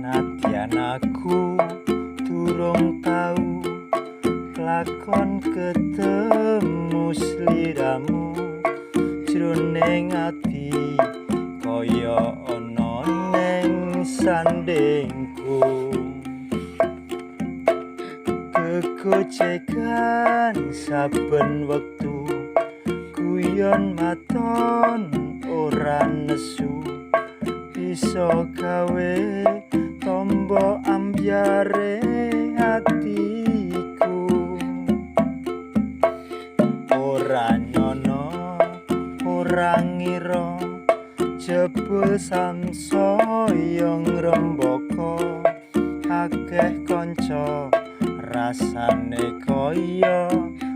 Senadyan aku durung tau lakon ketemu sliramu, jroning ati kaya ana ning sandingku. Kegojekan saben wektu, guyon maton ora nesu, bisa gawe tombo ambyare hatiku. Ora nyono ora ngira jebul samsaya ngrembaka, akeh kanca rasane kaya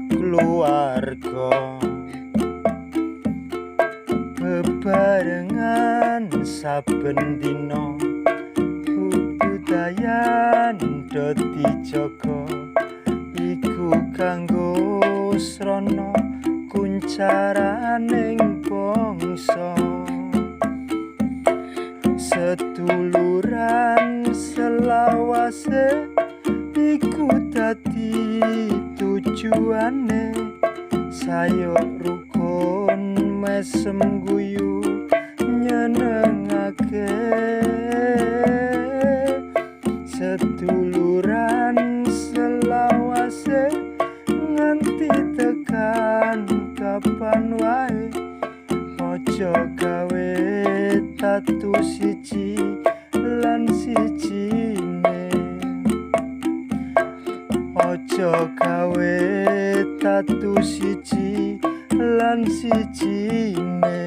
keluarga. Bebarengan saben dina, budayan do dijaga, iku kanggo srana kuncaraning bangsa. Seduluran saklawase iku dadi tujuane, sayuk rukun mesem guyu nyenengake. Seduluran saklawase nganti tekan kapan wae, aja gawe tatu siji lan sijine, aja gawe tatu siji lan sijine.